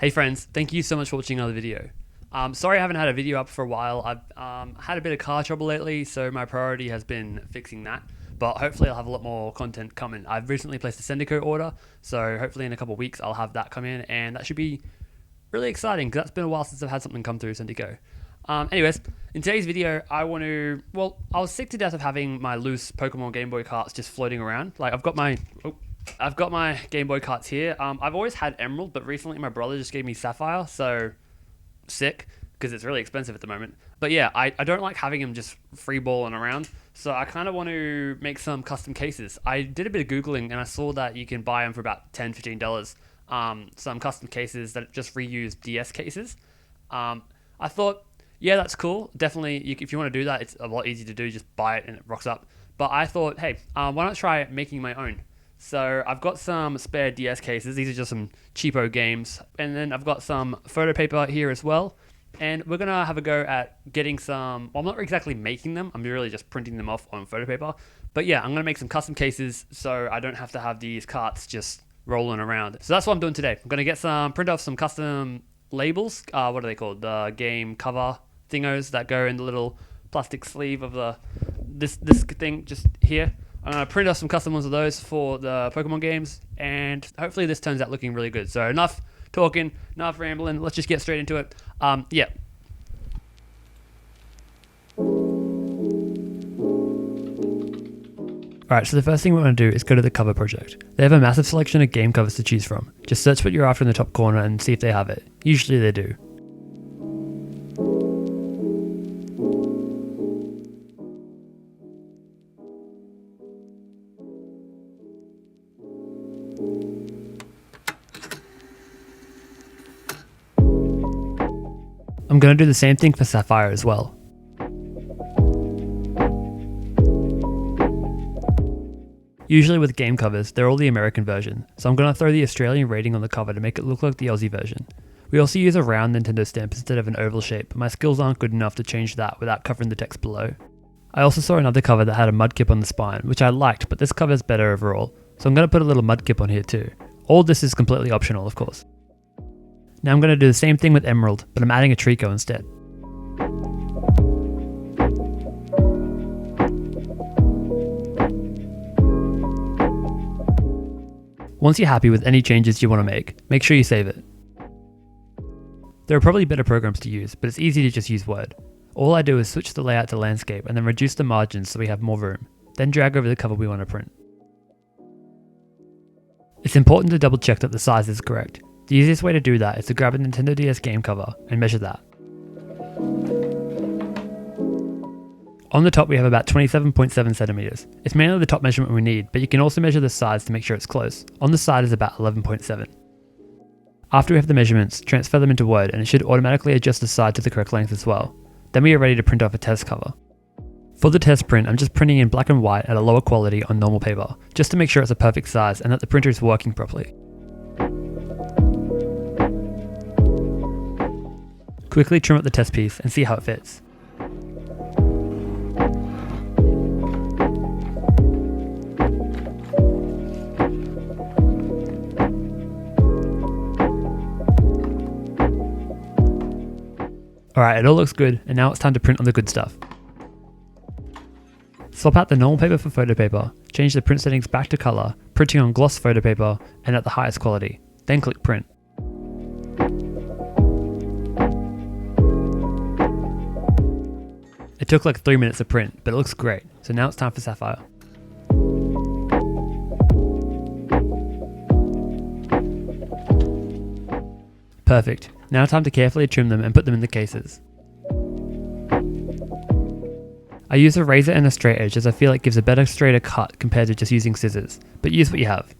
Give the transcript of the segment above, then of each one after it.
Hey friends, thank you so much for watching another video. Sorry I haven't had a video up for a while. I've had a bit of car trouble lately, so my priority has been fixing that. But hopefully I'll have a lot more content coming. I've recently placed a Sendico order, so hopefully in a couple of weeks I'll have that come in, and that should be really exciting because that's been a while since I've had something come through Sendico. Anyways, in today's video, I was sick to death of having my loose Pokemon Game Boy carts just floating around. Like I've got my Game Boy carts here. I've always had Emerald, but recently my brother just gave me Sapphire, so sick, because it's really expensive at the moment. But yeah, I don't like having them just free balling around, so I kind of want to make some custom cases. I did a bit of Googling, and I saw that you can buy them for about $10, $15. Some custom cases that just reuse DS cases. I thought, yeah, that's cool. Definitely, if you want to do that, it's a lot easier to do. Just buy it and it rocks up. But I thought, hey, why not try making my own? So I've got some spare DS cases. These are just some cheapo games. And then I've got some photo paper here as well. And we're going to have a go at getting some... Well, I'm not exactly making them. I'm really just printing them off on photo paper. But yeah, I'm going to make some custom cases so I don't have to have these carts just rolling around. So that's what I'm doing today. I'm going to get print off some custom labels. What are they called? The game cover thingos that go in the little plastic sleeve of this thing just here. I'm going to print off some custom ones of those for the Pokemon games, and hopefully this turns out looking really good. So enough talking, enough rambling, let's just get straight into it. Yeah. Alright, so the first thing we want to do is go to the cover project. They have a massive selection of game covers to choose from. Just search what you're after in the top corner and see if they have it. Usually they do. I'm going to do the same thing for Sapphire as well. Usually with game covers, they're all the American version, so I'm going to throw the Australian rating on the cover to make it look like the Aussie version. We also use a round Nintendo stamp instead of an oval shape, but my skills aren't good enough to change that without covering the text below. I also saw another cover that had a mudkip on the spine, which I liked, but this cover is better overall, so I'm going to put a little mudkip on here too. All this is completely optional, of course. Now I'm going to do the same thing with Emerald, but I'm adding a Trico instead. Once you're happy with any changes you want to make sure you save it. There are probably better programs to use, but it's easy to just use Word. All I do is switch the layout to landscape and then reduce the margins so we have more room, then drag over the cover we want to print. It's important to double check that the size is correct. The easiest way to do that is to grab a Nintendo DS game cover and measure that. On the top we have about 27.7 centimeters. It's mainly the top measurement we need, but you can also measure the sides to make sure it's close. On the side is about 11.7. After we have the measurements, transfer them into Word and it should automatically adjust the side to the correct length as well. Then we are ready to print off a test cover. For the test print, I'm just printing in black and white at a lower quality on normal paper, just to make sure it's a perfect size and that the printer is working properly. Quickly trim up the test piece and see how it fits. Alright, it all looks good, and now it's time to print on the good stuff. Swap out the normal paper for photo paper, change the print settings back to colour, printing on gloss photo paper and at the highest quality, then click print. It took like 3 minutes to print, but it looks great, so now it's time for Sapphire. Perfect, now time to carefully trim them and put them in the cases. I use a razor and a straight edge as I feel it gives a better straighter cut compared to just using scissors, but use what you have.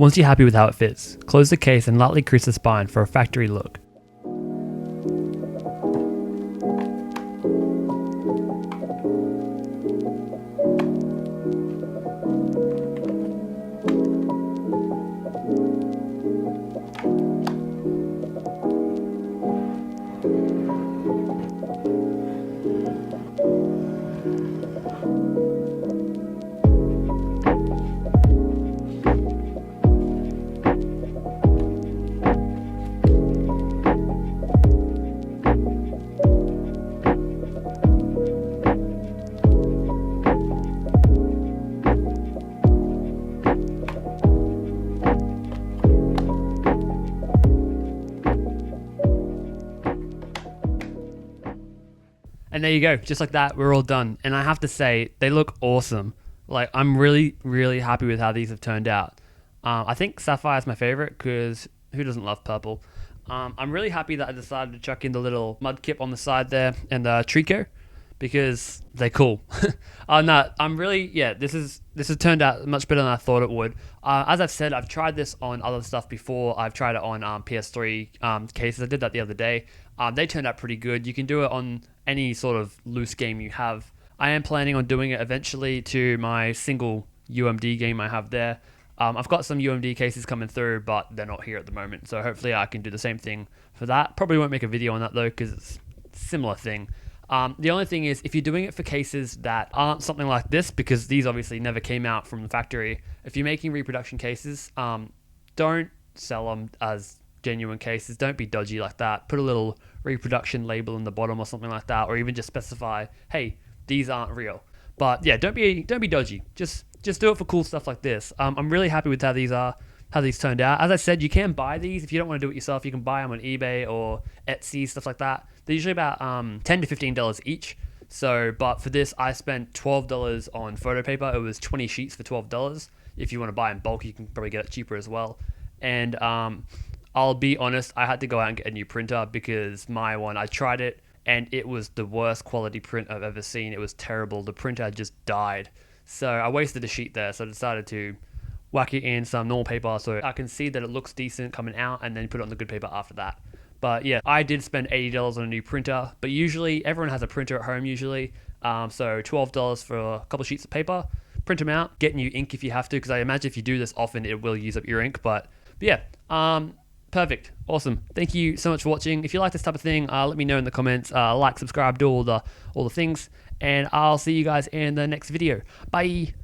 Once you're happy with how it fits, close the case and lightly crease the spine for a factory look. And there you go, just like that, we're all done. And I have to say, they look awesome. Like, I'm really, really happy with how these have turned out. I think Sapphire is my favorite because who doesn't love purple? I'm really happy that I decided to chuck in the little mud kip on the side there and the Trico because they're cool. No, I'm really, yeah, this has turned out much better than I thought it would. As I've said, I've tried this on other stuff before. I've tried it on PS3 cases. I did that the other day. They turned out pretty good. You can do it on any sort of loose game you have. I am planning on doing it eventually to my single UMD game I have there. I've got some UMD cases coming through, but they're not here at the moment. So hopefully I can do the same thing for that. Probably won't make a video on that though, because it's a similar thing. The only thing is, if you're doing it for cases that aren't something like this, because these obviously never came out from the factory, if you're making reproduction cases, don't sell them as genuine cases. Don't be dodgy like that. Put a little reproduction label in the bottom or something like that, or even just specify, hey, these aren't real. But yeah, don't be dodgy. Just do it for cool stuff like this. I'm really happy with how these turned out. As I said, you can buy these if you don't want to do it yourself. You can buy them on eBay or Etsy, stuff like that. They're usually about $10 to $15 each. So, but for this, I spent $12 on photo paper. It was 20 sheets for $12. If you want to buy in bulk, you can probably get it cheaper as well. And I'll be honest, I had to go out and get a new printer because my one, I tried it and it was the worst quality print I've ever seen. It was terrible. The printer just died. So I wasted a sheet there. So I decided to whack it in some normal paper so I can see that it looks decent coming out and then put it on the good paper after that. But yeah, I did spend $80 on a new printer, but usually everyone has a printer at home usually. So $12 for a couple sheets of paper, print them out, get new ink if you have to, because I imagine if you do this often, it will use up your ink. But yeah, perfect. Awesome. Thank you so much for watching. If you like this type of thing, let me know in the comments. Like, subscribe, do all the things, and I'll see you guys in the next video. Bye.